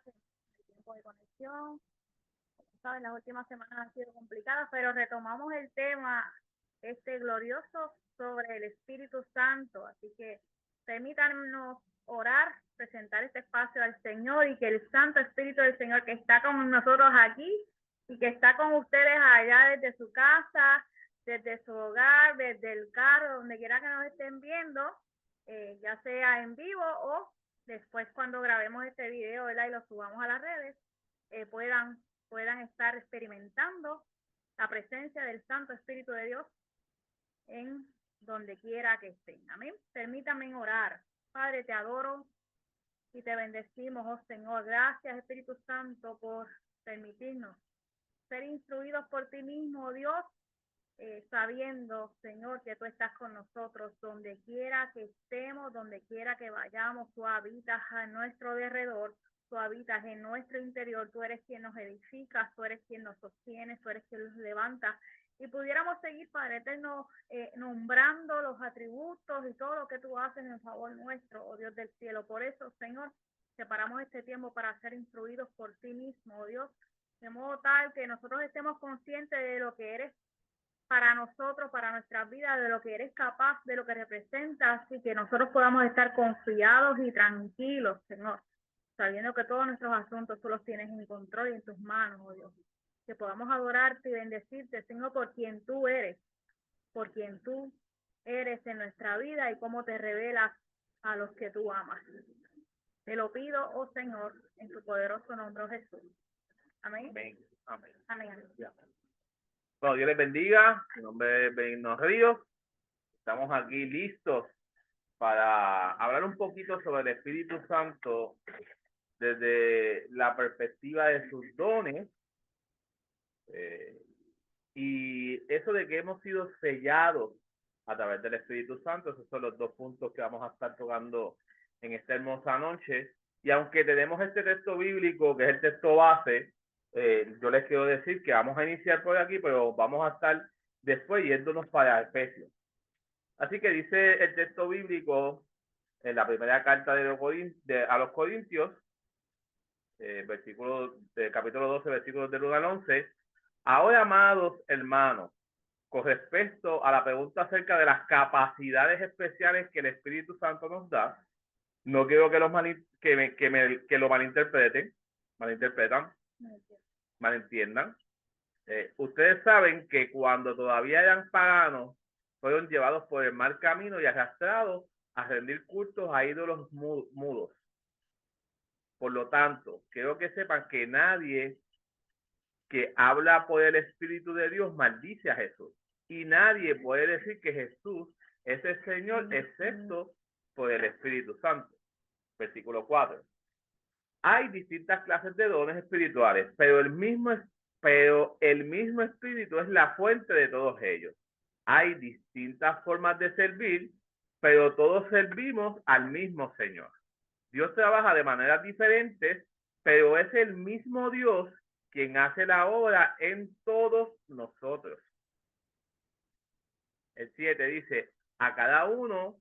el tiempo de conexión. Saben, las últimas semanas han sido complicadas, pero retomamos el tema glorioso sobre el Espíritu Santo. Así que permítanos orar, presentar este espacio al Señor y que el Santo Espíritu del Señor que está con nosotros aquí y que está con ustedes allá desde su casa, desde su hogar, desde el carro, donde quiera que nos estén viendo, ya sea en vivo o después cuando grabemos este video, ¿verdad? Y lo subamos a las redes, puedan estar experimentando la presencia del Santo Espíritu de Dios en donde quiera que estén. Amén. Permítanme orar. Padre, te adoro y te bendecimos, oh Señor. Gracias, Espíritu Santo, por permitirnos ser instruidos por ti mismo, oh Dios, sabiendo, Señor, que tú estás con nosotros donde quiera que estemos, donde quiera que vayamos. Tú habitas a nuestro derredor, tú habitas en nuestro interior, tú eres quien nos edifica, tú eres quien nos sostiene, tú eres quien nos levanta. Y pudiéramos seguir, Padre Eterno, nombrando los atributos y todo lo que tú haces en favor nuestro, oh Dios del cielo. Por eso, Señor, separamos este tiempo para ser instruidos por ti mismo, oh Dios, de modo tal que nosotros estemos conscientes de lo que eres para nosotros, para nuestras vidas, de lo que eres capaz, de lo que representas, y que nosotros podamos estar confiados y tranquilos, Señor, sabiendo que todos nuestros asuntos tú los tienes en control y en tus manos, oh Dios. Que podamos adorarte y bendecirte, Señor, por quien tú eres en nuestra vida y cómo te revelas a los que tú amas. Te lo pido, oh Señor, en tu poderoso nombre, Jesús. Amén. Amén. Amén. Amén. Bueno, Dios les bendiga. Mi nombre es Benigno Ríos. Estamos aquí listos para hablar un poquito sobre el Espíritu Santo desde la perspectiva de sus dones y eso de que hemos sido sellados a través del Espíritu Santo. Esos son los dos puntos que vamos a estar tocando en esta hermosa noche. Y aunque tenemos este texto bíblico, que es el texto base, yo les quiero decir que vamos a iniciar por aquí, pero vamos a estar después yéndonos para Efesios. Así que dice el texto bíblico en la primera carta a los Corintios, capítulo 12, versículos del 1 al 11. Ahora, amados hermanos, con respecto a la pregunta acerca de las capacidades especiales que el Espíritu Santo nos da, no quiero que lo malentiendan. Ustedes saben que cuando todavía eran paganos, fueron llevados por el mal camino y arrastrados a rendir cultos a ídolos mudos. Por lo tanto, quiero que sepan que nadie que habla por el Espíritu de Dios maldice a Jesús. Y nadie puede decir que Jesús es el Señor excepto por el Espíritu Santo. Versículo 4. Hay distintas clases de dones espirituales, pero el mismo Espíritu es la fuente de todos ellos. Hay distintas formas de servir, pero todos servimos al mismo Señor. Dios trabaja de maneras diferentes, pero es el mismo Dios quien hace la obra en todos nosotros. El 7 dice, a cada uno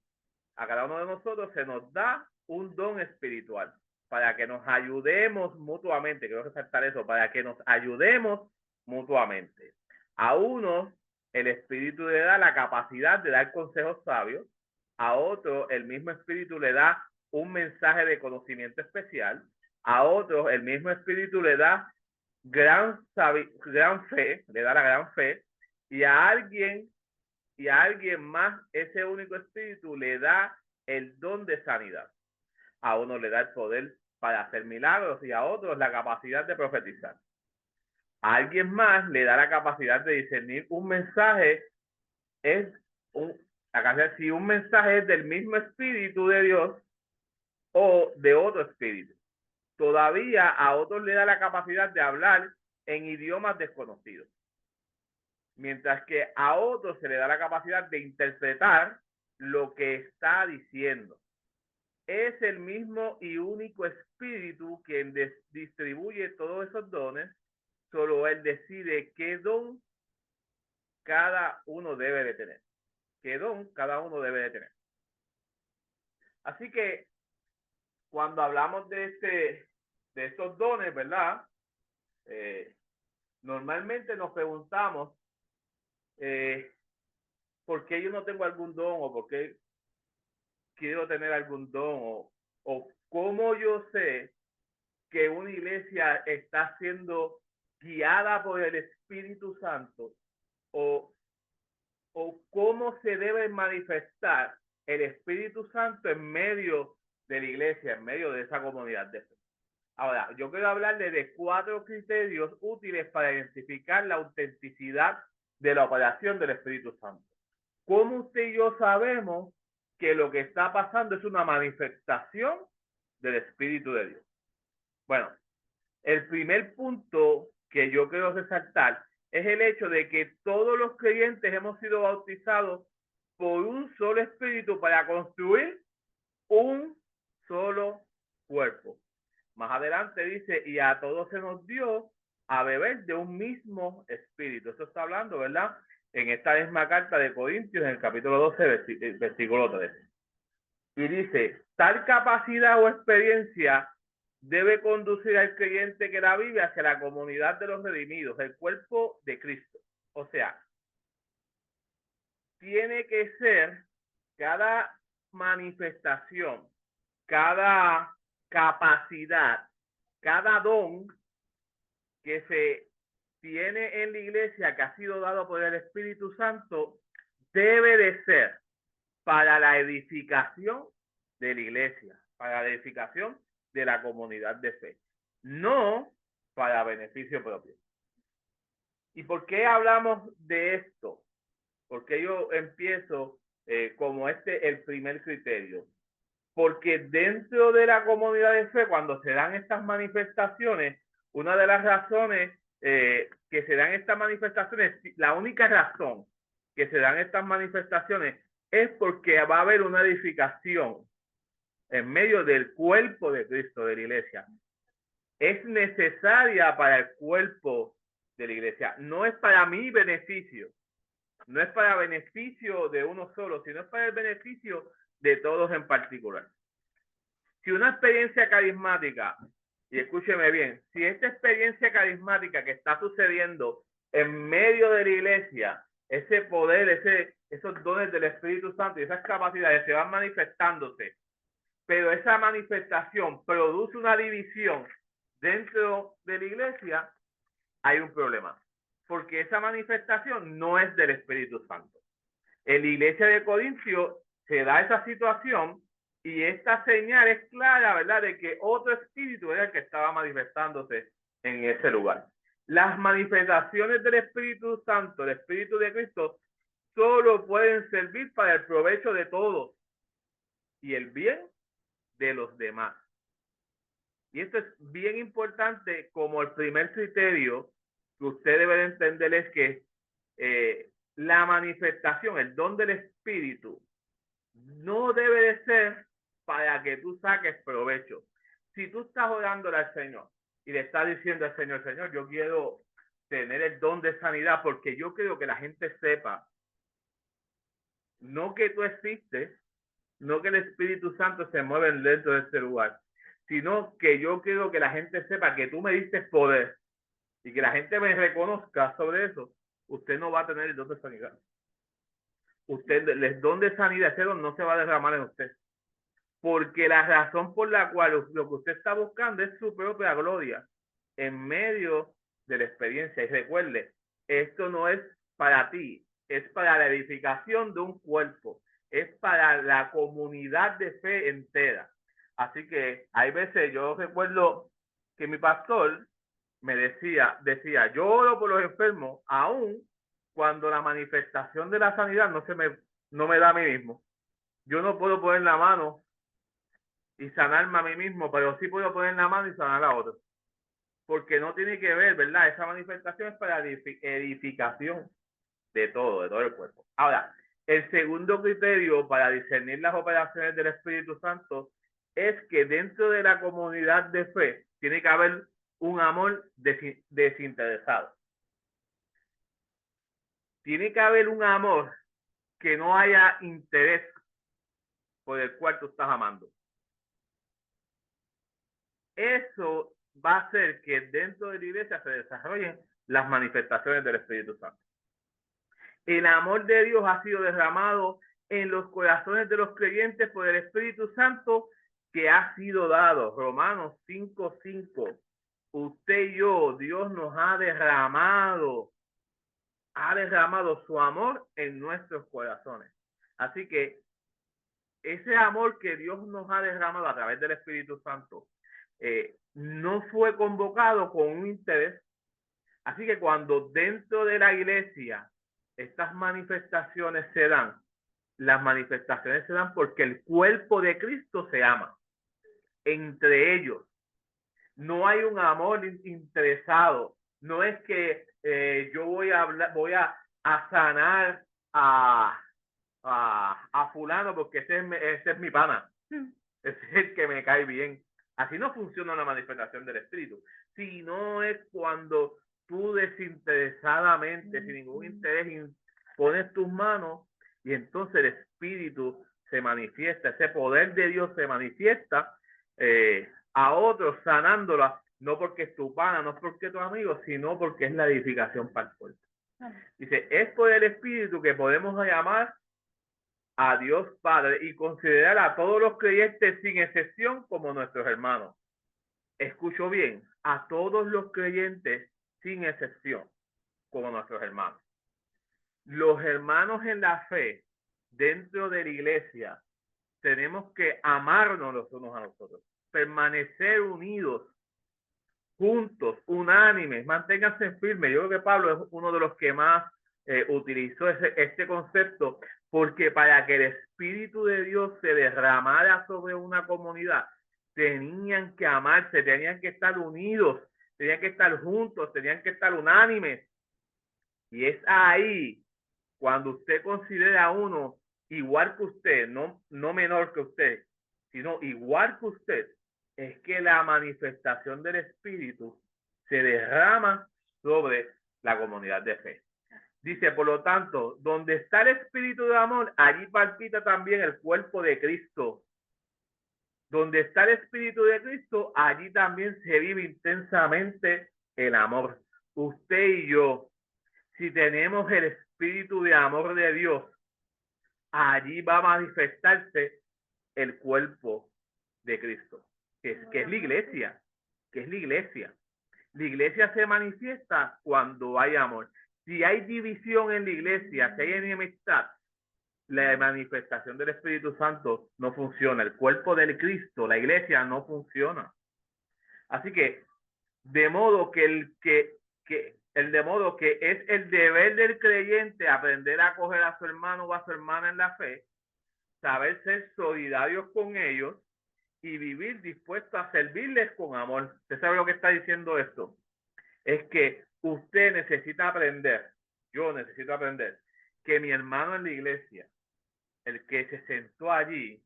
de nosotros se nos da un don espiritual para que nos ayudemos mutuamente. Quiero resaltar eso, para que nos ayudemos mutuamente. A unos el Espíritu le da la capacidad de dar consejos sabios, a otro el mismo Espíritu le da un mensaje de conocimiento especial, a otros el mismo Espíritu le da gran fe, le da la gran fe, y a alguien más ese único Espíritu le da el don de sanidad. A uno le da el poder para hacer milagros y a otros la capacidad de profetizar. A alguien más le da la capacidad de discernir un mensaje. Si un mensaje es del mismo Espíritu de Dios o de otro espíritu. Todavía a otros le da la capacidad de hablar en idiomas desconocidos. Mientras que a otros se le da la capacidad de interpretar lo que está diciendo. Es el mismo y único Espíritu quien distribuye todos esos dones, solo Él decide qué don cada uno debe de tener. ¿Qué don cada uno debe de tener? Así que cuando hablamos de de estos dones, ¿verdad? Normalmente nos preguntamos ¿por qué yo no tengo algún don? ¿O por qué quiero tener algún don? ¿O cómo yo sé que una iglesia está siendo guiada por el Espíritu Santo? ¿O cómo se debe manifestar el Espíritu Santo en medio de la iglesia, en medio de esa comunidad de fe? Ahora, yo quiero hablarle de 4 criterios útiles para identificar la autenticidad de la operación del Espíritu Santo. ¿Cómo usted y yo sabemos que lo que está pasando es una manifestación del Espíritu de Dios? Bueno, el primer punto que yo quiero resaltar es el hecho de que todos los creyentes hemos sido bautizados por un solo Espíritu para construir un solo cuerpo. Más adelante dice, y a todos se nos dio a beber de un mismo espíritu. Eso está hablando, ¿verdad? En esta misma carta de Corintios, en el capítulo 12, versículo 13. Y dice, tal capacidad o experiencia debe conducir al creyente que la vive hacia la comunidad de los redimidos, el cuerpo de Cristo. O sea, tiene que ser cada manifestación, cada capacidad, cada don que se tiene en la iglesia que ha sido dado por el Espíritu Santo debe de ser para la edificación de la iglesia, para la edificación de la comunidad de fe, no para beneficio propio. ¿Y por qué hablamos de esto? Porque yo empiezo como el primer criterio. Porque dentro de la comunidad de fe, cuando se dan estas manifestaciones, una de las razones que se dan estas manifestaciones, la única razón que se dan estas manifestaciones es porque va a haber una edificación en medio del cuerpo de Cristo, de la iglesia. Es necesaria para el cuerpo de la iglesia. No es para mi beneficio, no es para beneficio de uno solo, sino es para el beneficio de todos en particular. Si una experiencia carismática, y escúcheme bien, si esta experiencia carismática que está sucediendo en medio de la iglesia, ese poder, esos dones del Espíritu Santo y esas capacidades se van manifestándose, pero esa manifestación produce una división dentro de la iglesia, hay un problema, porque esa manifestación no es del Espíritu Santo. En la iglesia de Corintios se da esa situación y esta señal es clara, ¿verdad?, de que otro espíritu era el que estaba manifestándose en ese lugar. Las manifestaciones del Espíritu Santo, el Espíritu de Cristo, solo pueden servir para el provecho de todos y el bien de los demás. Y esto es bien importante, como el primer criterio que usted debe entender es que la manifestación, el don del Espíritu, no debe de ser para que tú saques provecho. Si tú estás orándole al Señor y le estás diciendo al Señor, Señor, yo quiero tener el don de sanidad porque yo quiero que la gente sepa, no que tú existes, no que el Espíritu Santo se mueve dentro de este lugar, sino que yo quiero que la gente sepa que tú me diste poder y que la gente me reconozca sobre eso, usted no va a tener el don de sanidad. Usted, el don de sanidad, ese don no se va a derramar en usted. Porque la razón por la cual lo que usted está buscando es su propia gloria en medio de la experiencia. Y recuerde, esto no es para ti, es para la edificación de un cuerpo, es para la comunidad de fe entera. Así que hay veces, yo recuerdo que mi pastor me decía, yo oro por los enfermos, aún cuando la manifestación de la sanidad no me da a mí mismo. Yo no puedo poner la mano y sanarme a mí mismo, pero sí puedo poner la mano y sanar a otro. Porque no tiene que ver, ¿verdad? Esa manifestación es para edificación de todo el cuerpo. Ahora, el segundo criterio para discernir las operaciones del Espíritu Santo es que dentro de la comunidad de fe tiene que haber un amor desinteresado. Tiene que haber un amor que no haya interés por el cual tú estás amando. Eso va a hacer que dentro de la iglesia se desarrollen las manifestaciones del Espíritu Santo. El amor de Dios ha sido derramado en los corazones de los creyentes por el Espíritu Santo que ha sido dado. Romanos 5:5. Usted y yo, Dios nos ha derramado su amor en nuestros corazones. Así que ese amor que Dios nos ha derramado a través del Espíritu Santo no fue convocado con un interés. Así que cuando dentro de la iglesia estas manifestaciones se dan, las manifestaciones se dan porque el cuerpo de Cristo se ama entre ellos. No hay un amor interesado. No es que yo voy a sanar a fulano porque ese es mi pana. Ese es el que me cae bien. Así no funciona la manifestación del Espíritu. Sino es cuando tú desinteresadamente, sin ningún interés, pones tus manos y entonces el Espíritu se manifiesta. Ese poder de Dios se manifiesta a otros sanándola, no porque es tu pana, no es porque es tu amigo, sino porque es la edificación para el cuerpo. Dice, es por el Espíritu que podemos llamar a Dios Padre y considerar a todos los creyentes sin excepción como nuestros hermanos. Escucho bien, a todos los creyentes sin excepción como nuestros hermanos. Los hermanos en la fe dentro de la iglesia tenemos que amarnos los unos a los otros, permanecer unidos, juntos, unánimes, manténganse firmes. Yo creo que Pablo es uno de los que más utilizó este concepto, porque para que el Espíritu de Dios se derramara sobre una comunidad, tenían que amarse, tenían que estar unidos, tenían que estar juntos, tenían que estar unánimes. Y es ahí cuando usted considera a uno igual que usted, no menor que usted, sino igual que usted, es que la manifestación del Espíritu se derrama sobre la comunidad de fe. Dice, por lo tanto, donde está el Espíritu de amor, allí palpita también el cuerpo de Cristo. Donde está el Espíritu de Cristo, allí también se vive intensamente el amor. Usted y yo, si tenemos el Espíritu de amor de Dios, allí va a manifestarse el cuerpo de Cristo, que es la iglesia, que es la iglesia. La iglesia se manifiesta cuando hay amor. Si hay división en la iglesia, si hay enemistad, la manifestación del Espíritu Santo no funciona. El cuerpo del Cristo, la iglesia, no funciona. Así que, de modo que es el deber del creyente aprender a acoger a su hermano o a su hermana en la fe, saber ser solidarios con ellos y vivir dispuesto a servirles con amor. ¿Usted sabe lo que está diciendo esto? Es que usted necesita aprender, yo necesito aprender, que mi hermano en la iglesia, el que se sentó allí,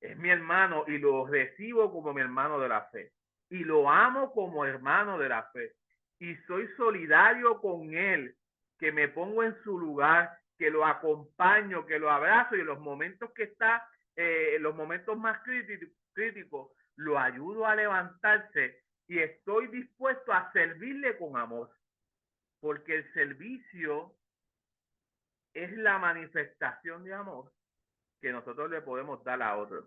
es mi hermano y lo recibo como mi hermano de la fe. Y lo amo como hermano de la fe. Y soy solidario con él, que me pongo en su lugar, que lo acompaño, que lo abrazo y en los momentos que está, los momentos más críticos, lo ayudo a levantarse y estoy dispuesto a servirle con amor. Porque el servicio es la manifestación de amor que nosotros le podemos dar a otros.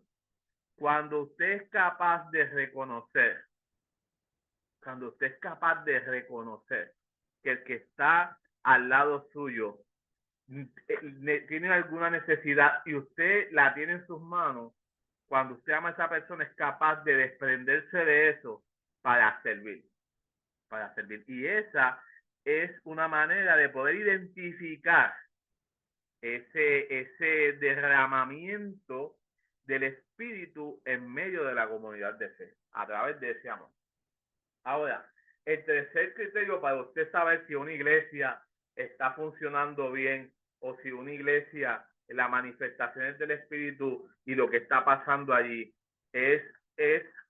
Cuando usted es capaz de reconocer, que el que está al lado suyo tiene alguna necesidad y usted la tiene en sus manos, cuando usted ama a esa persona es capaz de desprenderse de eso para servir. Y esa es una manera de poder identificar ese derramamiento del Espíritu en medio de la comunidad de fe, a través de ese amor. Ahora, el tercer criterio para usted saber si una iglesia está funcionando bien o si una iglesia, las manifestaciones del Espíritu y lo que está pasando allí es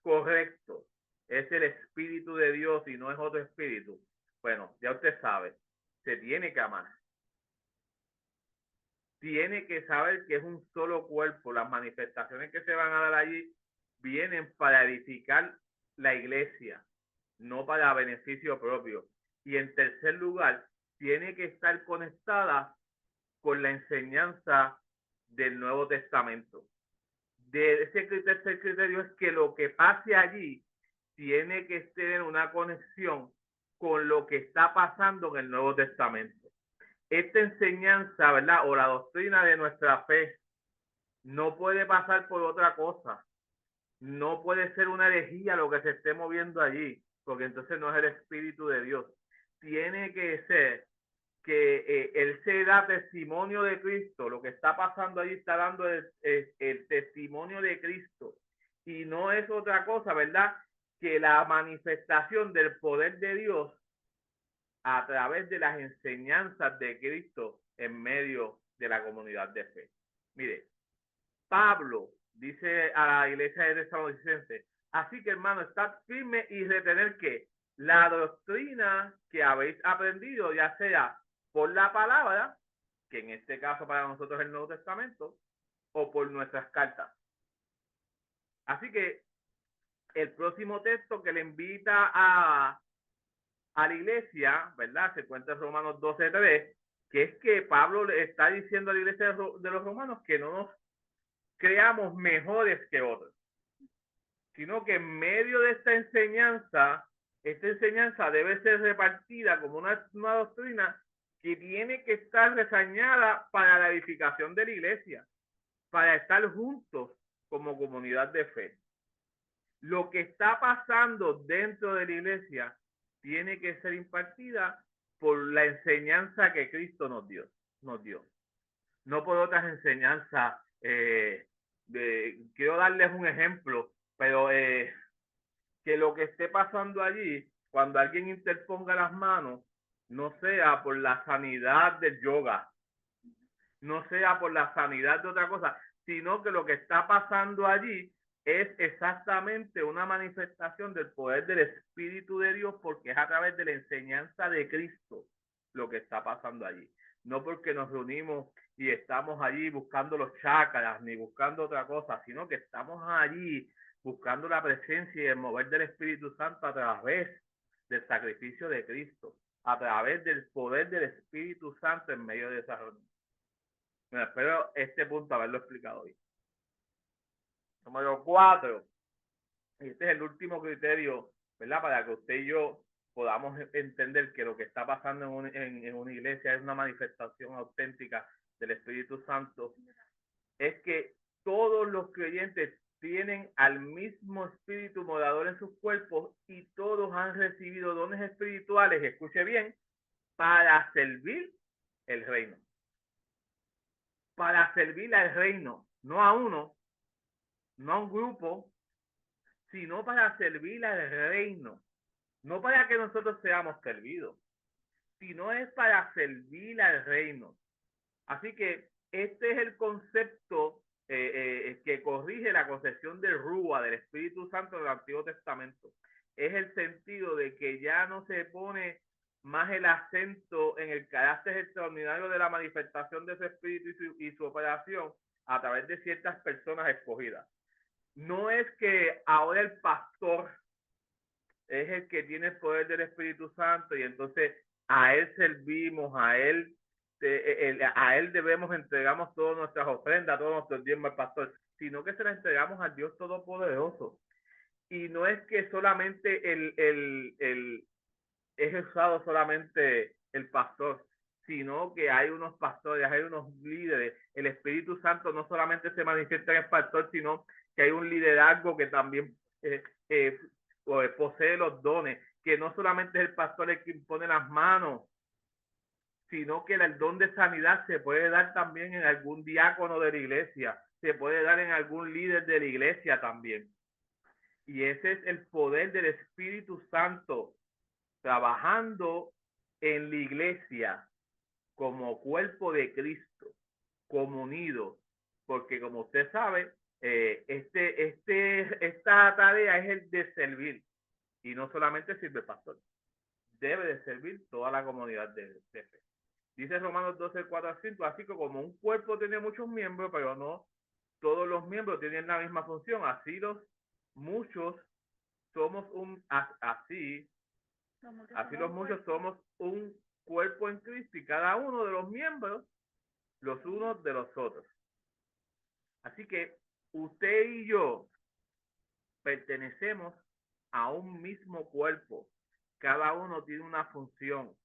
correcto, es el Espíritu de Dios y no es otro espíritu. Bueno, ya usted sabe, se tiene que amar. Tiene que saber que es un solo cuerpo. Las manifestaciones que se van a dar allí vienen para edificar la iglesia, no para beneficio propio. Y en tercer lugar, tiene que estar conectada con la enseñanza del Nuevo Testamento. De ese tercer criterio es que lo que pase allí tiene que tener una conexión con lo que está pasando en el Nuevo Testamento. Esta enseñanza, ¿verdad? O la doctrina de nuestra fe no puede pasar por otra cosa. No puede ser una herejía lo que se esté moviendo allí, porque entonces no es el Espíritu de Dios. Tiene que ser que él se da testimonio de Cristo. Lo que está pasando allí está dando el testimonio de Cristo. Y no es otra cosa, ¿verdad? Que la manifestación del poder de Dios a través de las enseñanzas de Cristo en medio de la comunidad de fe. Mire, Pablo dice a la iglesia de Tesalonicenses: así que, hermano, estad firme y retener que la doctrina que habéis aprendido, ya sea por la palabra, que en este caso para nosotros es el Nuevo Testamento, o por nuestras cartas. Así que el próximo texto que le invita a la iglesia, ¿verdad? Se encuentra en Romanos 12:3, que es que Pablo le está diciendo a la iglesia de los romanos que no nos creamos mejores que otros, sino que en medio de esta enseñanza debe ser repartida como una doctrina que tiene que estar reseñada para la edificación de la iglesia, para estar juntos como comunidad de fe. Lo que está pasando dentro de la iglesia tiene que ser impartida por la enseñanza que Cristo nos dio. No por otras enseñanzas. Quiero darles un ejemplo, pero que lo que esté pasando allí, cuando alguien interponga las manos, no sea por la sanidad del yoga, no sea por la sanidad de otra cosa, sino que lo que está pasando allí es exactamente una manifestación del poder del Espíritu de Dios, porque es a través de la enseñanza de Cristo lo que está pasando allí. No porque nos reunimos y estamos allí buscando los chakras ni buscando otra cosa, sino que estamos allí buscando la presencia y el mover del Espíritu Santo a través del sacrificio de Cristo, a través del poder del Espíritu Santo en medio de esa reunión. Bueno, espero este punto haberlo explicado hoy. Número 4. Este es el último criterio, ¿verdad? Para que usted y yo podamos entender que lo que está pasando en una iglesia es una manifestación auténtica del Espíritu Santo. Es que todos los creyentes tienen al mismo espíritu morador en sus cuerpos y todos han recibido dones espirituales, escuche bien, para servir el reino. Para servir al reino, no a uno, no a un grupo, sino para servir al reino. No para que nosotros seamos servidos, sino es para servir al reino. Así que este es el concepto que corrige la concepción del Rúa, del Espíritu Santo del Antiguo Testamento. Es el sentido de que ya no se pone más el acento en el carácter extraordinario de la manifestación de ese espíritu y su operación a través de ciertas personas escogidas. No es que ahora el pastor es el que tiene el poder del Espíritu Santo y entonces a él servimos, a él debemos, entregamos todas nuestras ofrendas, todos nuestros diezmos al pastor, sino que se las entregamos al Dios Todopoderoso. Y no es que solamente es usado solamente el pastor, sino que hay unos pastores, hay unos líderes. El Espíritu Santo no solamente se manifiesta en el pastor, sino que hay un liderazgo que también posee los dones, que no solamente es el pastor el que impone las manos, sino que el don de sanidad se puede dar también en algún diácono de la iglesia, se puede dar en algún líder de la iglesia también. Y ese es el poder del Espíritu Santo trabajando en la iglesia como cuerpo de Cristo, como unido, porque como usted sabe, esta tarea es el de servir, y no solamente sirve el pastor, debe de servir toda la comunidad de fe. Dice Romanos 12:4-5, así que como un cuerpo tiene muchos miembros, pero no todos los miembros tienen la misma función, así los muchos así somos los un muchos cuerpo. somos un cuerpo en Cristo y cada uno de los miembros los unos de los otros. Así que usted y yo pertenecemos a un mismo cuerpo. Cada uno tiene una función.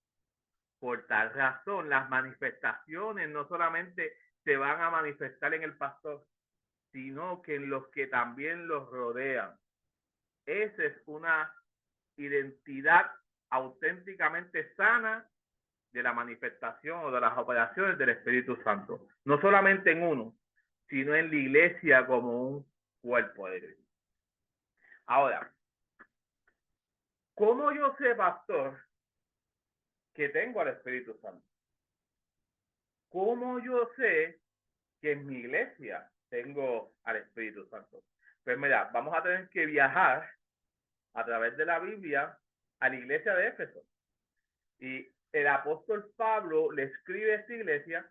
Por tal razón, las manifestaciones no solamente se van a manifestar en el pastor, sino que en los que también los rodean. Esa es una identidad auténticamente sana de la manifestación o de las operaciones del Espíritu Santo. No solamente en uno, sino en la iglesia como un cuerpo de Cristo. Ahora, ¿cómo yo sé, pastor, que tengo al Espíritu Santo? ¿Cómo yo sé que en mi iglesia tengo al Espíritu Santo? Pues mira, vamos a tener que viajar a través de la Biblia a la iglesia de Éfeso. Y el apóstol Pablo le escribe a esta iglesia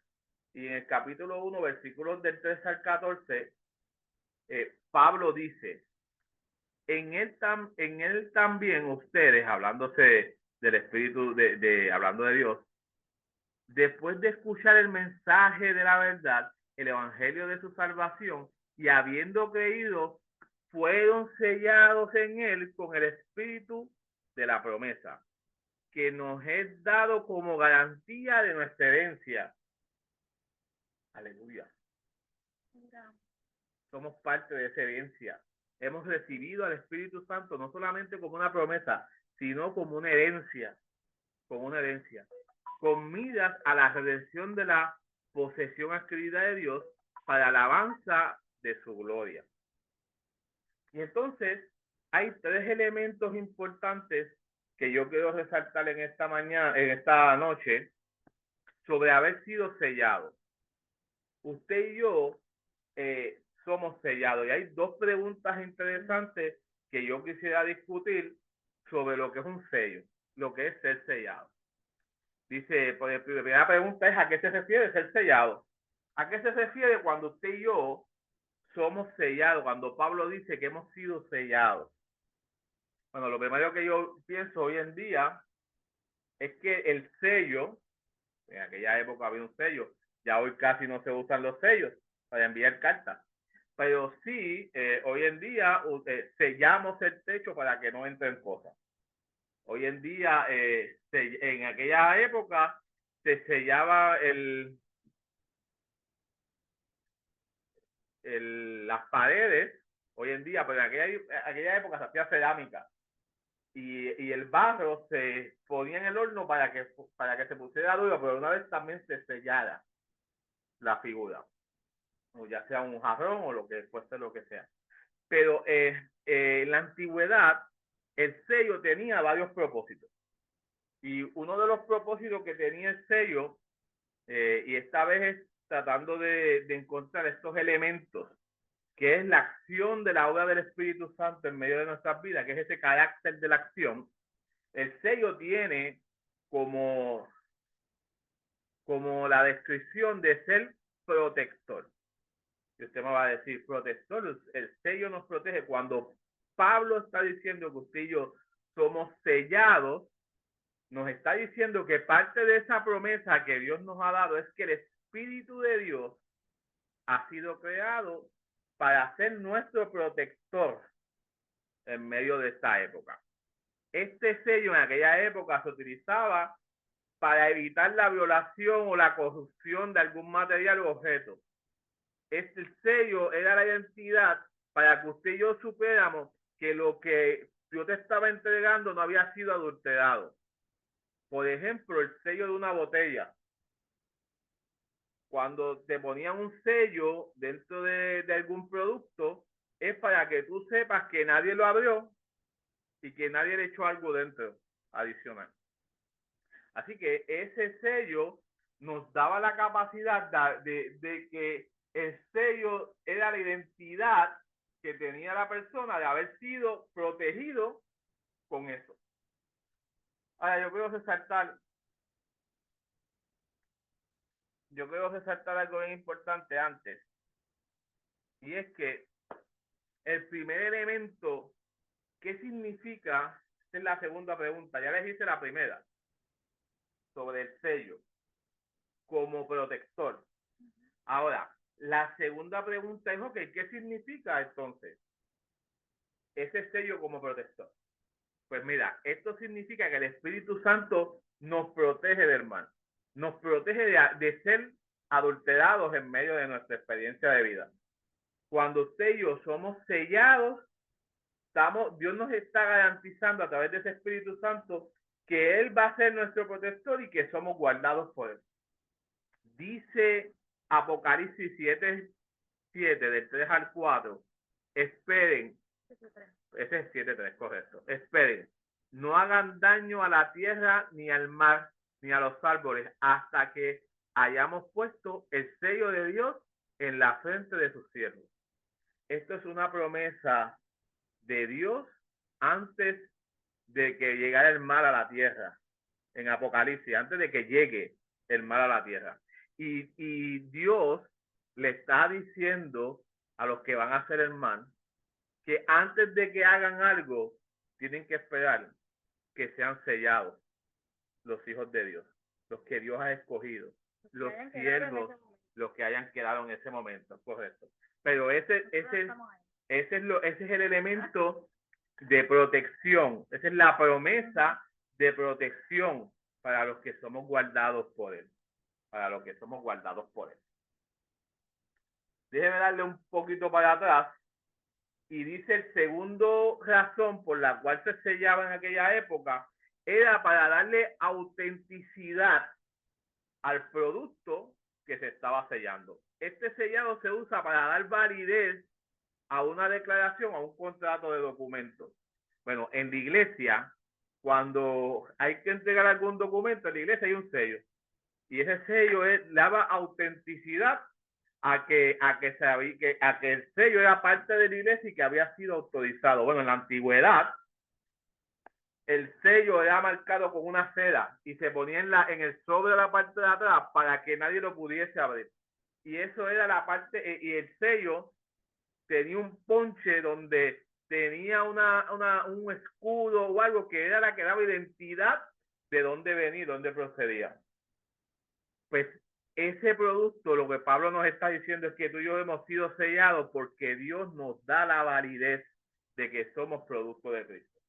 y en el capítulo 1, versículos del 3 al 14, Pablo dice, en él también ustedes, hablándose del Espíritu, hablando de Dios, después de escuchar el mensaje de la verdad, el evangelio de su salvación, y habiendo creído, fueron sellados en él con el espíritu de la promesa, que nos es dado como garantía de nuestra herencia. Aleluya. Somos parte de esa herencia. Hemos recibido al Espíritu Santo no solamente como una promesa, sino como una herencia, con miras a la redención de la posesión adquirida de Dios para alabanza de su gloria. Y entonces hay tres elementos importantes que yo quiero resaltar en esta noche, sobre haber sido sellado. Usted y yo somos sellados. Y hay dos preguntas interesantes que yo quisiera discutir sobre lo que es un sello, lo que es ser sellado. Dice, pues la primera pregunta es, ¿a qué se refiere ser sellado? ¿A qué se refiere cuando usted y yo somos sellados? Cuando Pablo dice que hemos sido sellados. Bueno, lo primero que yo pienso hoy en día es que el sello, en aquella época había un sello, ya hoy casi no se usan los sellos para enviar cartas, pero sí, hoy en día sellamos el techo para que no entren cosas. Hoy en día, en aquella época, se sellaba las paredes, hoy en día, pero en aquella época se hacía cerámica. Y el barro se ponía en el horno para que se pusiera duro, pero una vez también se sellara la figura, o ya sea un jarrón o lo que fuese lo que sea. Pero en la antigüedad el sello tenía varios propósitos. Y uno de los propósitos que tenía el sello, y esta vez es tratando de encontrar estos elementos, que es la acción de la obra del Espíritu Santo en medio de nuestras vidas, que es ese carácter de la acción. El sello tiene como la descripción de ser protector. Y usted me va a decir, protector, el sello nos protege. Cuando Pablo está diciendo que usted y yo somos sellados, nos está diciendo que parte de esa promesa que Dios nos ha dado es que el Espíritu de Dios ha sido creado para ser nuestro protector en medio de esta época. Este sello en aquella época se utilizaba para evitar la violación o la corrupción de algún material o objeto. Este sello era la identidad para que usted y yo supiéramos que lo que Dios te estaba entregando no había sido adulterado. Por ejemplo, el sello de una botella. Cuando te ponían un sello dentro de algún producto, es para que tú sepas que nadie lo abrió y que nadie le echó algo dentro adicional. Así que ese sello nos daba la capacidad de que el sello era la identidad que tenía la persona de haber sido protegido con eso. Ahora, yo quiero resaltar algo bien importante antes, y es que el primer elemento ¿Qué significa? Esta es la segunda pregunta. Ya les hice la primera sobre el sello como protector. Ahora, la segunda pregunta es, ok, ¿qué significa entonces ese sello como protector? Pues mira, esto significa que el Espíritu Santo nos protege del mal, nos protege de ser adulterados en medio de nuestra experiencia de vida. Cuando usted y yo somos sellados, Dios nos está garantizando a través de ese Espíritu Santo que Él va a ser nuestro protector y que somos guardados por Él. Dice Apocalipsis 7:7, del 3 al 4, esperen, ese es 7:3, correcto, esperen, no hagan daño a la tierra, ni al mar, ni a los árboles, hasta que hayamos puesto el sello de Dios en la frente de sus siervos. Esto es una promesa de Dios antes de que llegara el mal a la tierra, en Apocalipsis, antes de que llegue el mal a la tierra. Y Dios le está diciendo a los que van a hacer el mal que antes de que hagan algo, tienen que esperar que sean sellados los hijos de Dios, los que Dios ha escogido, los siervos, los que hayan quedado en ese momento, correcto. Pero ese es el elemento de protección, esa es la promesa de protección para los que somos guardados por Él, para los que somos guardados por Él. Déjeme darle un poquito para atrás y dice el segundo razón por la cual se sellaba en aquella época era para darle autenticidad al producto que se estaba sellando. Este sellado se usa para dar validez a una declaración, a un contrato de documentos. Bueno, en la iglesia, cuando hay que entregar algún documento, en la iglesia hay un sello. Y ese sello le daba autenticidad a que el sello era parte de la iglesia y que había sido autorizado. Bueno, en la antigüedad, el sello era marcado con una seda y se ponía en el sobre de la parte de atrás para que nadie lo pudiese abrir. Y eso era la parte, y el sello tenía un ponche donde tenía un escudo o algo que era la que daba identidad de dónde venía, dónde procedía. Pues ese producto, lo que Pablo nos está diciendo es que tú y yo hemos sido sellados porque Dios nos da la validez de que somos producto de Cristo.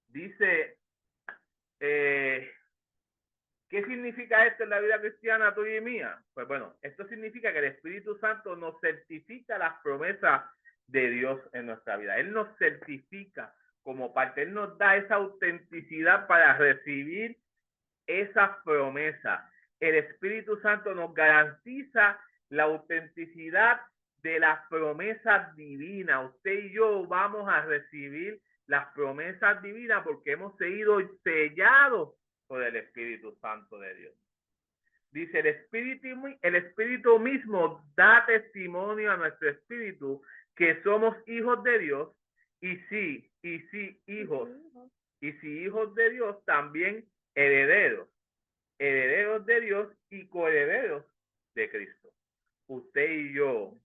Dice, ¿qué significa esto en la vida cristiana tuya y mía? Pues bueno, esto significa que el Espíritu Santo nos certifica las promesas de Dios en nuestra vida. Él nos certifica como parte, Él nos da esa autenticidad para recibir esas promesas. El Espíritu Santo nos garantiza la autenticidad de las promesas divinas. Usted y yo vamos a recibir las promesas divinas porque hemos sido sellados por el Espíritu Santo de Dios. Dice, el Espíritu mismo da testimonio a nuestro espíritu que somos hijos de Dios, y sí, hijos. Y si hijos de Dios, también herederos de Dios y coherederos de Cristo. Usted y yo,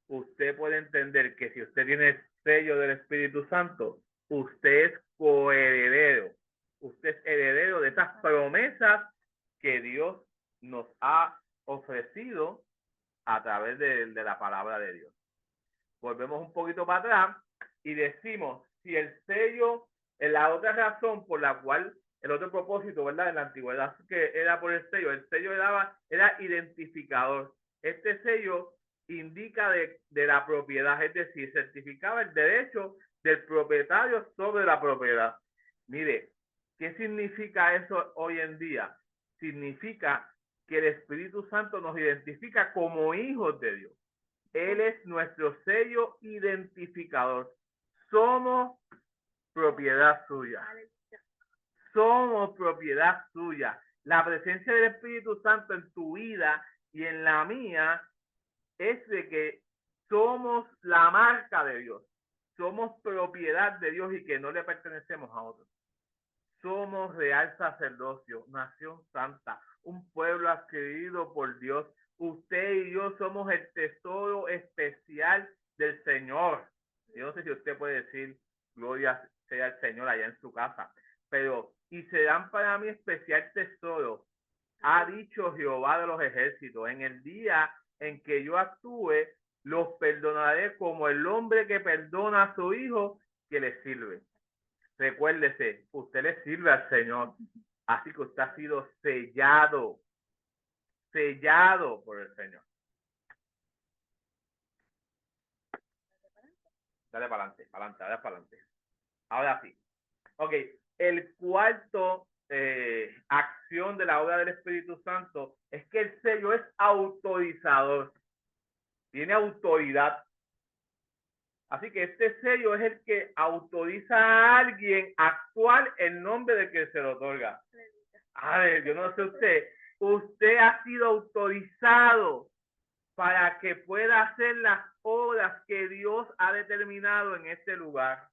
usted puede entender que si usted tiene el sello del Espíritu Santo, usted es coheredero, usted es heredero de esas promesas que Dios nos ha ofrecido a través de la palabra de Dios. Volvemos un poquito para atrás y decimos, si el sello, es la otra razón por la cual, el otro propósito, ¿verdad? En la antigüedad que era por el sello era identificador. Este sello indica de la propiedad, es decir, certificaba el derecho del propietario sobre la propiedad. Mire, ¿qué significa eso hoy en día? Significa que el Espíritu Santo nos identifica como hijos de Dios. Él es nuestro sello identificador. Somos propiedad suya. Somos propiedad suya. La presencia del Espíritu Santo en tu vida y en la mía es de que somos la marca de Dios. Somos propiedad de Dios y que no le pertenecemos a otros. Somos real sacerdocio, nación santa, un pueblo adquirido por Dios. Usted y yo somos el tesoro especial del Señor. Yo no sé si usted puede decir gloria sea el Señor allá en su casa, pero y serán para mí especial tesoro, ha dicho Jehová de los ejércitos, en el día en que yo actúe, los perdonaré como el hombre que perdona a su hijo que le sirve. Recuérdese, usted le sirve al Señor, así que usted ha sido sellado por el Señor. Dale para adelante, dale para adelante. Ahora sí. Ok, el cuarto acción de la obra del Espíritu Santo es que el sello es autorizador. Tiene autoridad. Así que este sello es el que autoriza a alguien a actuar en nombre de que se lo otorga. A ver, yo no sé usted ha sido autorizado para que pueda hacer las obras que Dios ha determinado en este lugar.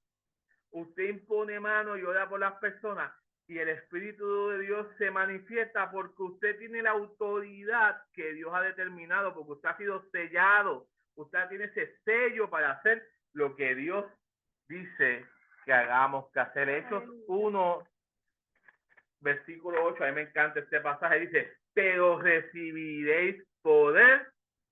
Usted impone mano y ora por las personas y el Espíritu de Dios se manifiesta porque usted tiene la autoridad que Dios ha determinado, porque usted ha sido sellado, usted tiene ese sello para hacer lo que Dios dice que hagamos que hacer. Hechos 1, versículo 8, a mí me encanta este pasaje, dice, pero recibiréis poder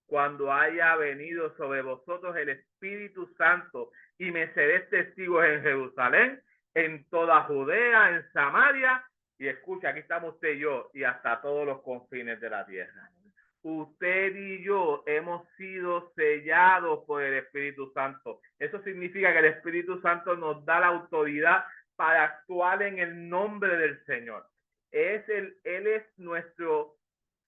cuando haya venido sobre vosotros el Espíritu Santo y me seréis testigos en Jerusalén, en toda Judea, en Samaria, y escucha, aquí estamos usted y yo, y hasta todos los confines de la tierra. Usted y yo hemos sido sellados por el Espíritu Santo. Eso significa que el Espíritu Santo nos da la autoridad para actuar en el nombre del Señor. Él es nuestro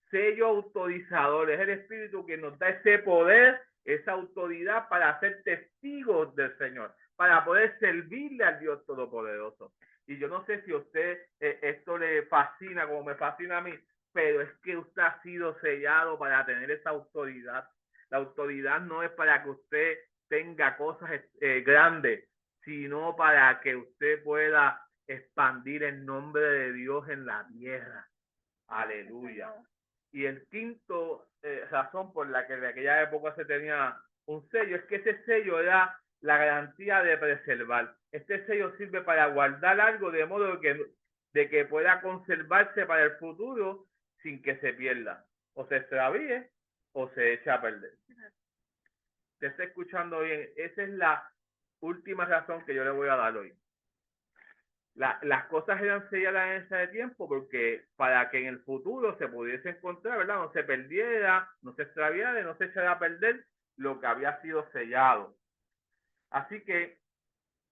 sello autorizador, es el Espíritu que nos da ese poder, esa autoridad para ser testigos del Señor, para poder servirle al Dios Todopoderoso. Y yo no sé si a usted esto le fascina como me fascina a mí, pero es que usted ha sido sellado para tener esa autoridad. La autoridad no es para que usted tenga cosas grandes, sino para que usted pueda expandir el nombre de Dios en la tierra. Aleluya. Y el quinto razón por la que en aquella época se tenía un sello es que ese sello era la garantía de preservar. Este sello sirve para guardar algo de modo de que pueda conservarse para el futuro sin que se pierda, o se extravíe o se eche a perder. ¿Te está escuchando bien? Esa es la última razón que yo le voy a dar hoy. Las cosas eran selladas en ese tiempo porque para que en el futuro se pudiese encontrar, ¿verdad? No se perdiera, no se extraviara, no se echara a perder lo que había sido sellado. Así que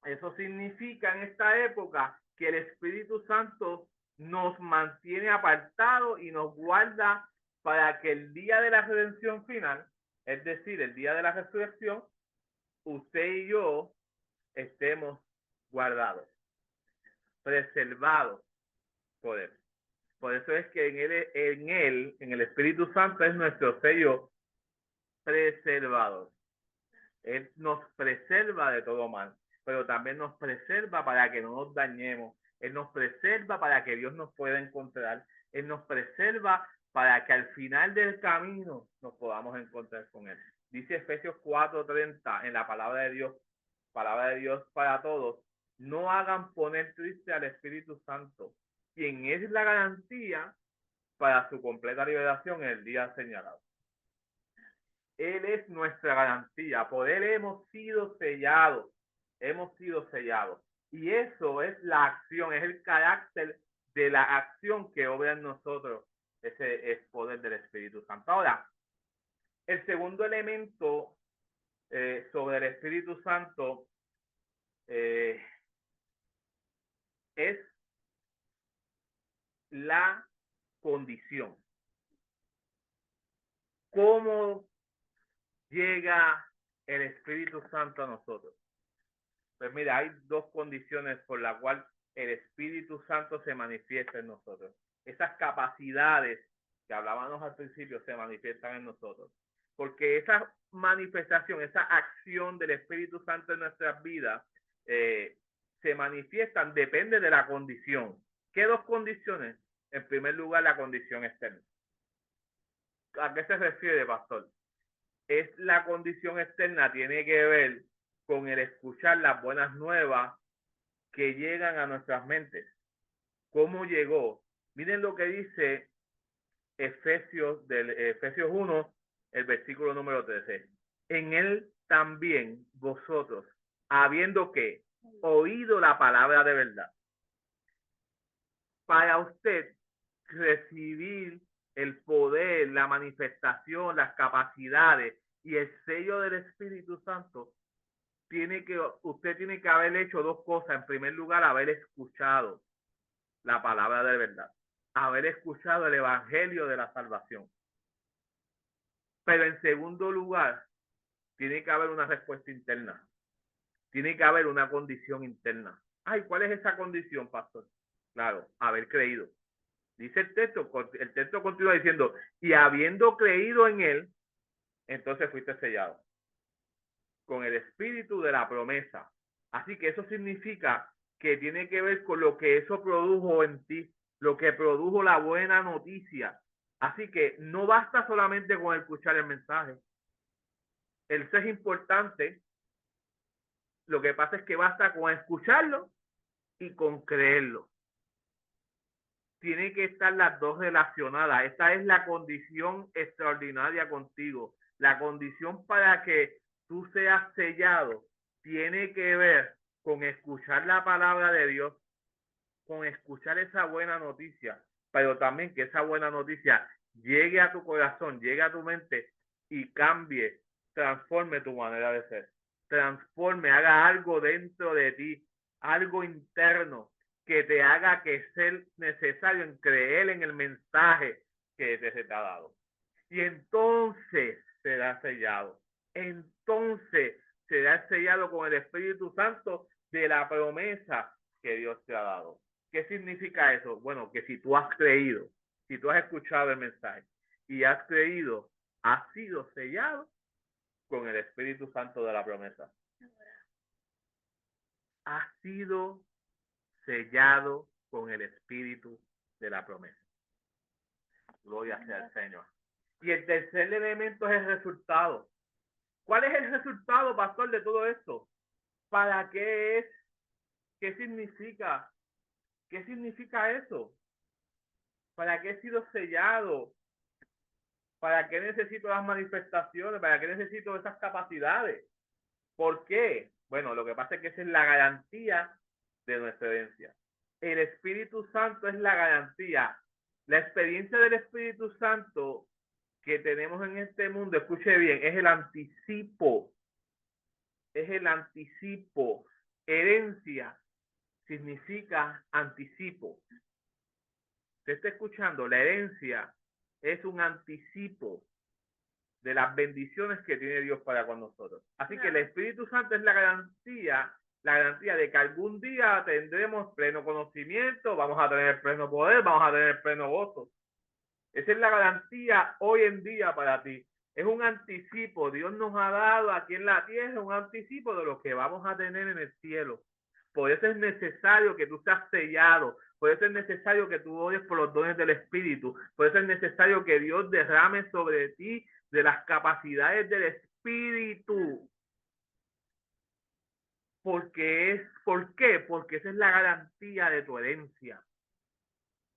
eso significa en esta época que el Espíritu Santo nos mantiene apartados y nos guarda para que el día de la redención final, es decir, el día de la resurrección, usted y yo estemos guardados, preservados por él. Por eso es que en el Espíritu Santo es nuestro sello preservador. Él nos preserva de todo mal, pero también nos preserva para que no nos dañemos. Él nos preserva para que Dios nos pueda encontrar. Él nos preserva para que al final del camino nos podamos encontrar con Él. Dice Efesios 4:30 en la palabra de Dios para todos, no hagan poner triste al Espíritu Santo, quien es la garantía para su completa liberación en el día señalado. Él es nuestra garantía, por Él hemos sido sellados, y eso es la acción, es el carácter de la acción que obra en nosotros, ese es poder del Espíritu Santo. Ahora, el segundo elemento sobre el Espíritu Santo es la condición. ¿Cómo llega el Espíritu Santo a nosotros? Pues mira, hay dos condiciones por las cuales el Espíritu Santo se manifiesta en nosotros. Esas capacidades que hablábamos al principio se manifiestan en nosotros. Porque esa manifestación, esa acción del Espíritu Santo en nuestras vidas se manifiestan, depende de la condición. ¿Qué dos condiciones? En primer lugar, la condición externa. ¿A qué se refiere, pastor? Es la condición externa, tiene que ver con el escuchar las buenas nuevas que llegan a nuestras mentes. ¿Cómo llegó? Miren lo que dice Efesios 1, el versículo número 13. En él también vosotros, habiendo que oído la palabra de verdad, para usted recibir el poder, la manifestación, las capacidades y el sello del Espíritu Santo, usted tiene que haber hecho dos cosas. En primer lugar, haber escuchado la palabra de verdad, haber escuchado el evangelio de la salvación. Pero en segundo lugar, tiene que haber una respuesta interna. Tiene que haber una condición interna. Ay, ¿cuál es esa condición, pastor? Claro, haber creído. Dice el texto continúa diciendo, y habiendo creído en él, entonces fuiste sellado con el espíritu de la promesa. Así que eso significa que tiene que ver con lo que eso produjo en ti, lo que produjo la buena noticia. Así que no basta solamente con escuchar el mensaje. Eso es importante. Lo que pasa es que basta con escucharlo y con creerlo. Tiene que estar las dos relacionadas. Esta es la condición extraordinaria contigo. La condición para que tú seas sellado tiene que ver con escuchar la palabra de Dios, con escuchar esa buena noticia, pero también que esa buena noticia llegue a tu corazón, llegue a tu mente y cambie, transforme tu manera de ser, transforme, haga algo dentro de ti, algo interno que te haga que ser necesario en creer en el mensaje que se te ha dado. Y entonces será sellado. Entonces será sellado con el Espíritu Santo de la promesa que Dios te ha dado. ¿Qué significa eso? Bueno, que si tú has creído, si tú has escuchado el mensaje y has creído, has sido sellado con el Espíritu Santo de la promesa. Has sido sellado con el Espíritu de la promesa. Gloria sea al Señor. Y el tercer elemento es el resultado. ¿Cuál es el resultado, pastor, de todo esto? ¿Para qué es? ¿Qué significa? ¿Qué significa eso? ¿Para qué he sido sellado? ¿Para qué necesito las manifestaciones? ¿Para qué necesito esas capacidades? ¿Por qué? Bueno, lo que pasa es que esa es la garantía de nuestra herencia. El Espíritu Santo es la garantía. La experiencia del Espíritu Santo que tenemos en este mundo, escuche bien, es el anticipo. Es el anticipo. Herencia significa anticipo. Usted está escuchando, la herencia es un anticipo de las bendiciones que tiene Dios para con nosotros. Así que el Espíritu Santo es la garantía de que algún día tendremos pleno conocimiento, vamos a tener pleno poder, vamos a tener pleno gozo. Esa es la garantía hoy en día para ti. Es un anticipo. Dios nos ha dado aquí en la tierra un anticipo de lo que vamos a tener en el cielo. Por eso es necesario que tú seas sellado. Por eso es necesario que tú ores por los dones del Espíritu. Por eso es necesario que Dios derrame sobre ti de las capacidades del Espíritu. ¿Por qué? Porque esa es la garantía de tu herencia.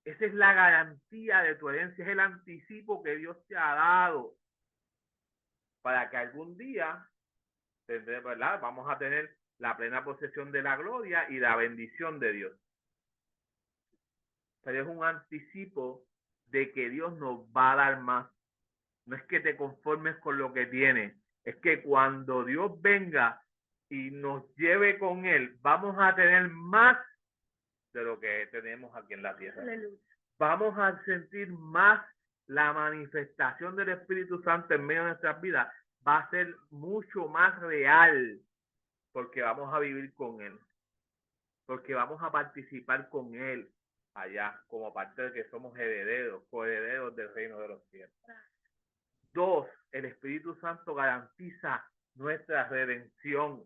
Esa es la garantía de tu herencia, es el anticipo que Dios te ha dado para que algún día, ¿verdad?, vamos a tener la plena posesión de la gloria y la bendición de Dios. Pero es un anticipo de que Dios nos va a dar más. No es que te conformes con lo que tienes, es que cuando Dios venga y nos lleve con Él, vamos a tener más de lo que tenemos aquí en la tierra. Aleluya. Vamos a sentir más la manifestación del Espíritu Santo en medio de nuestras vidas. Va a ser mucho más real porque vamos a vivir con Él. Porque vamos a participar con Él allá como parte de que somos herederos, coherederos del reino de los cielos. 2, el Espíritu Santo garantiza nuestra redención.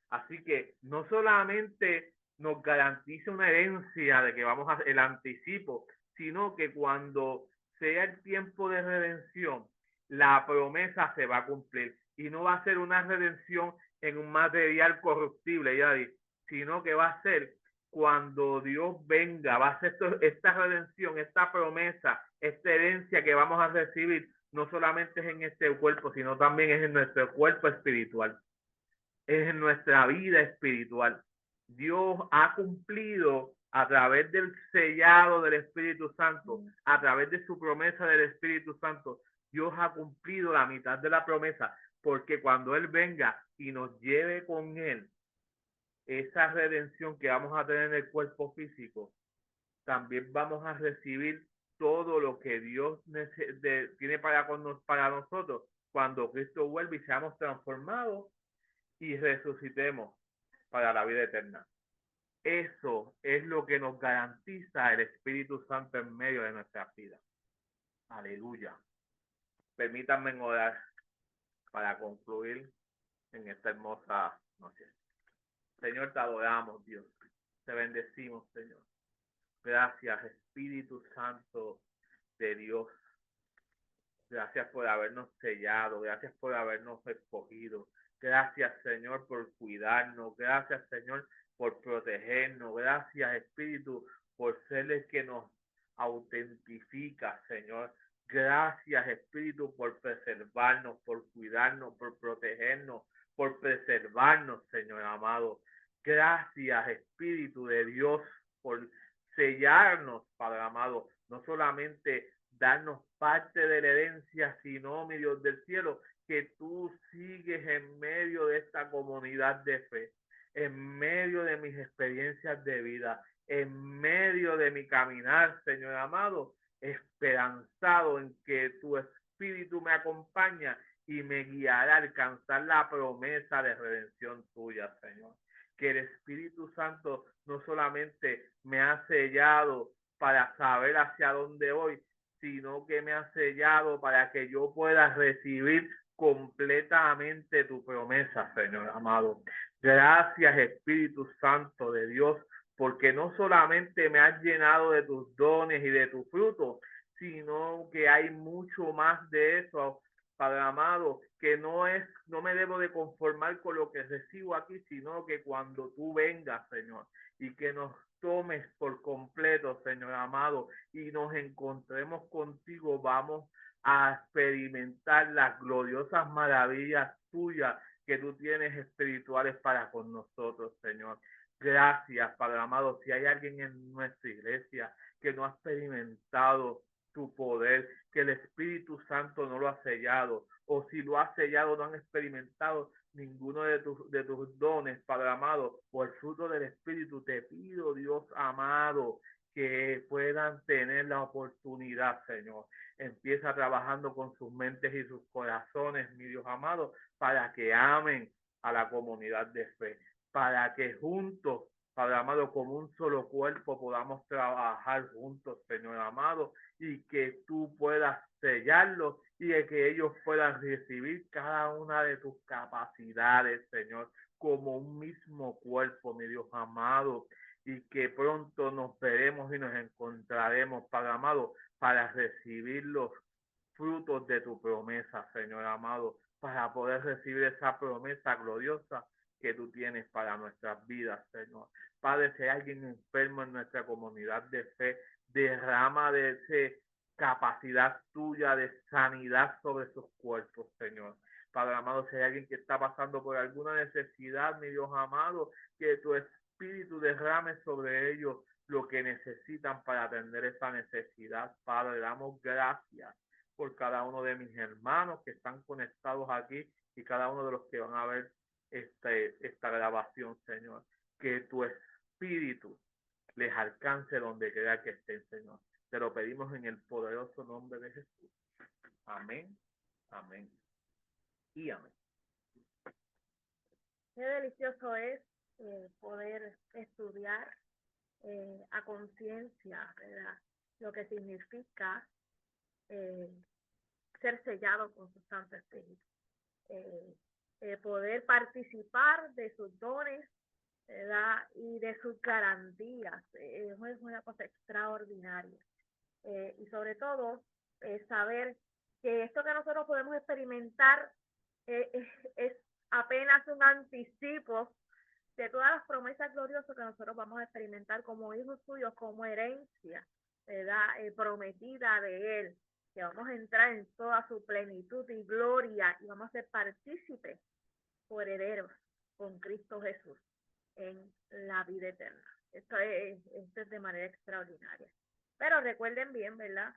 Así que no solamente nos garantiza una herencia de que vamos a el anticipo, sino que cuando sea el tiempo de redención, la promesa se va a cumplir y no va a ser una redención en un material corruptible, Yadi, sino que va a ser cuando Dios venga, va a ser esta redención, esta promesa, esta herencia que vamos a recibir, no solamente es en este cuerpo, sino también es en nuestro cuerpo espiritual, es en nuestra vida espiritual. Dios ha cumplido a través del sellado del Espíritu Santo, a través de su promesa del Espíritu Santo, Dios ha cumplido la mitad de la promesa, porque cuando Él venga y nos lleve con Él, esa redención que vamos a tener en el cuerpo físico, también vamos a recibir todo lo que Dios tiene para nosotros cuando Cristo vuelve y seamos transformados y resucitemos para la vida eterna. Eso es lo que nos garantiza el Espíritu Santo en medio de nuestras vidas. Aleluya. Permítanme orar para concluir en esta hermosa noche. Señor, te adoramos, Dios. Te bendecimos, Señor. Gracias, Espíritu Santo de Dios. Gracias por habernos sellado. Gracias por habernos escogido. Gracias, Señor, por cuidarnos. Gracias, Señor, por protegernos. Gracias, Espíritu, por ser el que nos autentifica, Señor. Gracias, Espíritu, por preservarnos, por cuidarnos, por protegernos, por preservarnos, Señor amado. Gracias, Espíritu de Dios, por sellarnos, Padre amado. No solamente darnos parte de la herencia, sino, mi Dios del cielo, que tú sigues en medio de esta comunidad de fe, en medio de mis experiencias de vida, en medio de mi caminar, Señor amado, esperanzado en que tu Espíritu me acompaña y me guiará a alcanzar la promesa de redención tuya, Señor. Que el Espíritu Santo no solamente me ha sellado para saber hacia dónde voy, sino que me ha sellado para que yo pueda recibir completamente tu promesa, Señor amado. Gracias, Espíritu Santo de Dios, porque no solamente me has llenado de tus dones y de tu fruto, sino que hay mucho más de eso, Padre amado, que no me debo de conformar con lo que recibo aquí, sino que cuando tú vengas, Señor, y que nos tomes por completo, Señor amado, y nos encontremos contigo, vamos a experimentar las gloriosas maravillas tuyas que tú tienes espirituales para con nosotros, Señor. Gracias, Padre amado. Si hay alguien en nuestra iglesia que no ha experimentado tu poder, que el Espíritu Santo no lo ha sellado, o si lo ha sellado, no han experimentado ninguno de tus dones, Padre amado, o el fruto del Espíritu, te pido, Dios amado, que puedan tener la oportunidad, Señor. Empieza trabajando con sus mentes y sus corazones, mi Dios amado, para que amen a la comunidad de fe, para que juntos, Padre amado, como un solo cuerpo podamos trabajar juntos, Señor amado, y que tú puedas sellarlos y de que ellos puedan recibir cada una de tus capacidades, Señor, como un mismo cuerpo, mi Dios amado, y que pronto nos veremos y nos encontraremos, Padre amado, para recibir los frutos de tu promesa, Señor amado, para poder recibir esa promesa gloriosa que tú tienes para nuestras vidas, Señor. Padre, si hay alguien enfermo en nuestra comunidad de fe, derrama de esa capacidad tuya de sanidad sobre sus cuerpos, Señor. Padre amado, si hay alguien que está pasando por alguna necesidad, mi Dios amado, que tu Espíritu derrame sobre ellos lo que necesitan para atender esa necesidad. Padre, damos gracias por cada uno de mis hermanos que están conectados aquí y cada uno de los que van a ver esta grabación, Señor. Que tu Espíritu les alcance donde quiera que estén, Señor. Te lo pedimos en el poderoso nombre de Jesús. Amén, amén y amén. Qué delicioso es poder estudiar a conciencia, ¿verdad? Lo que significa ser sellado con su Santo Espíritu. Poder participar de sus dones, ¿verdad? Y de sus garantías. Es una cosa extraordinaria. Y sobre todo, saber que esto que nosotros podemos experimentar es apenas un anticipo de todas las promesas gloriosas que nosotros vamos a experimentar como hijos suyos, como herencia, ¿verdad? Prometida de Él, que vamos a entrar en toda su plenitud y gloria y vamos a ser partícipes o herederos con Cristo Jesús en la vida eterna. Esto es de manera extraordinaria. Pero recuerden bien, ¿verdad?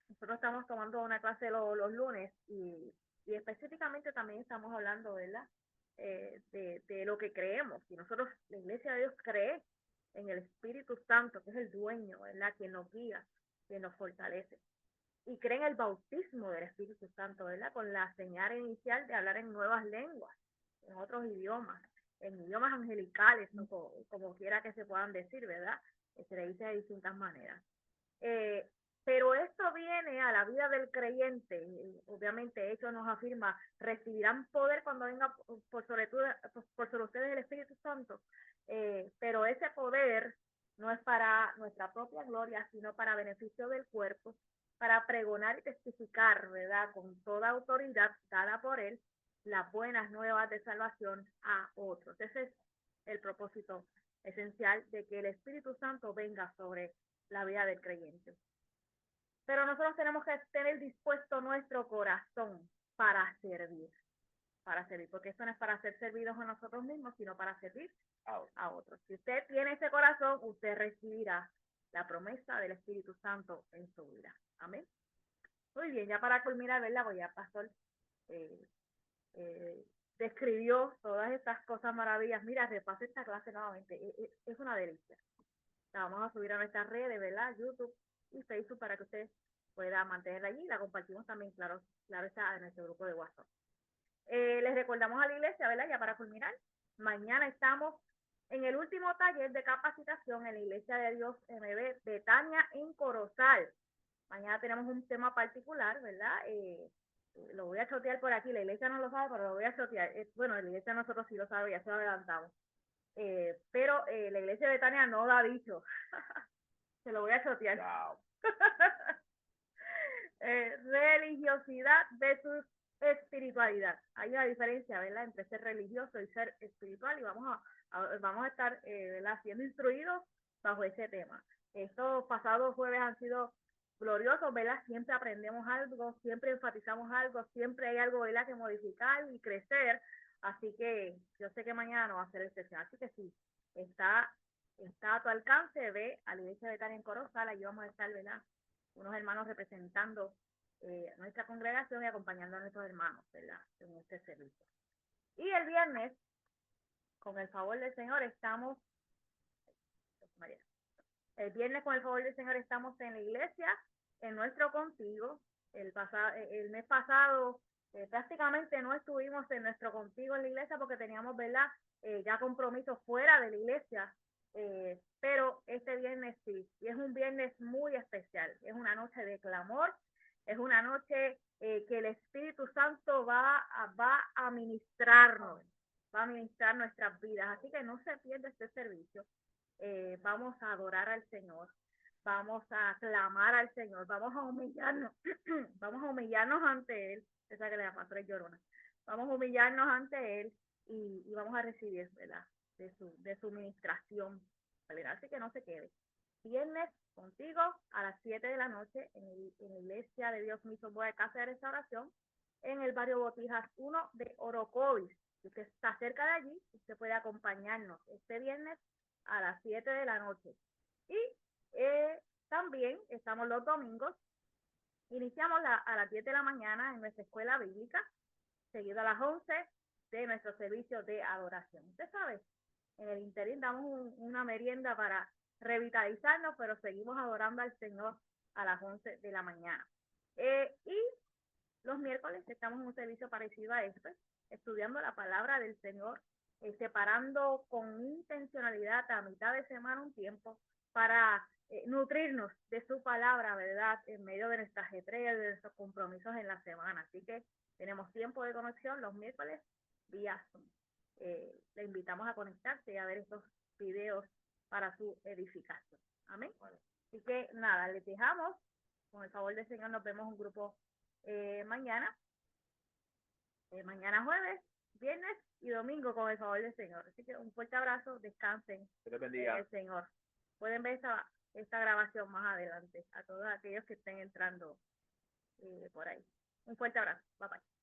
Nosotros estamos tomando una clase los lunes y específicamente también estamos hablando, ¿verdad? De lo que creemos. Y nosotros, la Iglesia de Dios, cree en el Espíritu Santo, que es el dueño, ¿verdad? Quien nos guía, quien nos fortalece. Y cree en el bautismo del Espíritu Santo, ¿verdad? Con la señal inicial de hablar en nuevas lenguas, en otros idiomas, en idiomas angelicales, ¿no? como quiera que se puedan decir, ¿verdad? Se le dice de distintas maneras. Pero esto viene a la vida del creyente, y obviamente eso nos afirma, recibirán poder cuando venga por sobre ustedes el Espíritu Santo, pero ese poder no es para nuestra propia gloria, sino para beneficio del cuerpo, para pregonar y testificar, ¿verdad?, con toda autoridad dada por Él, las buenas nuevas de salvación a otros. Ese es el propósito esencial de que el Espíritu Santo venga sobre la vida del creyente. Pero nosotros tenemos que tener dispuesto nuestro corazón para servir, porque esto no es para ser servidos a nosotros mismos, sino para servir a otros. Si usted tiene ese corazón, usted recibirá la promesa del Espíritu Santo en su vida. Amén. Muy bien, ya para culminar, ¿verdad? Pues ya Pastor describió todas estas cosas maravillas. Mira, repase esta clase nuevamente. Es una delicia. La vamos a subir a nuestras redes, ¿verdad? YouTube y Facebook para que usted pueda mantenerla allí. La compartimos también, claro está, en nuestro grupo de WhatsApp. Les recordamos a la iglesia, ¿verdad? Ya para culminar, mañana estamos en el último taller de capacitación en la Iglesia de Dios MB Betania en Corozal. Mañana tenemos un tema particular, ¿verdad? Lo voy a chotear por aquí, la iglesia no lo sabe, pero lo voy a chotear. Bueno, la iglesia nosotros sí lo sabe, ya se lo adelantamos. Pero la iglesia de Betania no lo ha dicho. Se lo voy a chotear. Wow. Religiosidad versus espiritualidad. Hay una diferencia, ¿verdad?, entre ser religioso y ser espiritual, y vamos a estar, ¿verdad?, siendo instruidos bajo ese tema. Estos pasados jueves han sido gloriosos, ¿verdad? Siempre aprendemos algo, siempre enfatizamos algo, siempre hay algo, ¿verdad?, que modificar y crecer. Así que yo sé que mañana no va a ser excepción. Así que sí, está a tu alcance, ve a la iglesia de Betania en Corozal, allí vamos a estar, ¿verdad?, unos hermanos representando nuestra congregación y acompañando a nuestros hermanos, ¿verdad?, en este servicio. Y el viernes, con el favor del Señor, estamos en la iglesia, en nuestro contigo. El mes pasado prácticamente no estuvimos en nuestro contigo en la iglesia porque teníamos, ¿verdad?, ya compromisos fuera de la iglesia, pero este viernes sí, y es un viernes muy especial, es una noche de clamor, es una noche que el Espíritu Santo va a ministrarnos, va a ministrar nuestras vidas, así que no se pierda este servicio. Vamos a adorar al Señor, vamos a clamar al Señor, vamos a humillarnos, vamos a humillarnos ante Él, esa que le llama Pastora Llorona, vamos a humillarnos ante Él y vamos a recibir, ¿verdad?, de su ministración, ¿verdad? Así que no se quede. Viernes contigo a las 7 de la noche en la Iglesia de Dios Mismo de Casa de Restauración, en el barrio Botijas 1 de Orocovis. Si usted está cerca de allí, usted puede acompañarnos este viernes a las 7 de la noche. Y también estamos los domingos. Iniciamos a las 10 de la mañana en nuestra escuela bíblica, seguido a las 11 de nuestro servicio de adoración. Usted sabe, en el interín damos una merienda para revitalizarnos, pero seguimos adorando al Señor a las 11 de la mañana. Y los miércoles estamos en un servicio parecido a este, estudiando la palabra del Señor, separando con intencionalidad a mitad de semana un tiempo para nutrirnos de su palabra, ¿verdad?, en medio de nuestras ajetreas, de nuestros compromisos en la semana. Así que tenemos tiempo de conexión los miércoles vía Zoom. Le invitamos a conectarse y a ver estos videos para su edificación. Amén. Bueno. Así que nada, les dejamos. Con el favor del Señor nos vemos un grupo mañana. mañana jueves, viernes y domingo con el favor del Señor. Así que un fuerte abrazo, descansen Que te en bendiga. el Señor. Pueden ver esta grabación más adelante a todos aquellos que estén entrando por ahí. Un fuerte abrazo. Bye bye.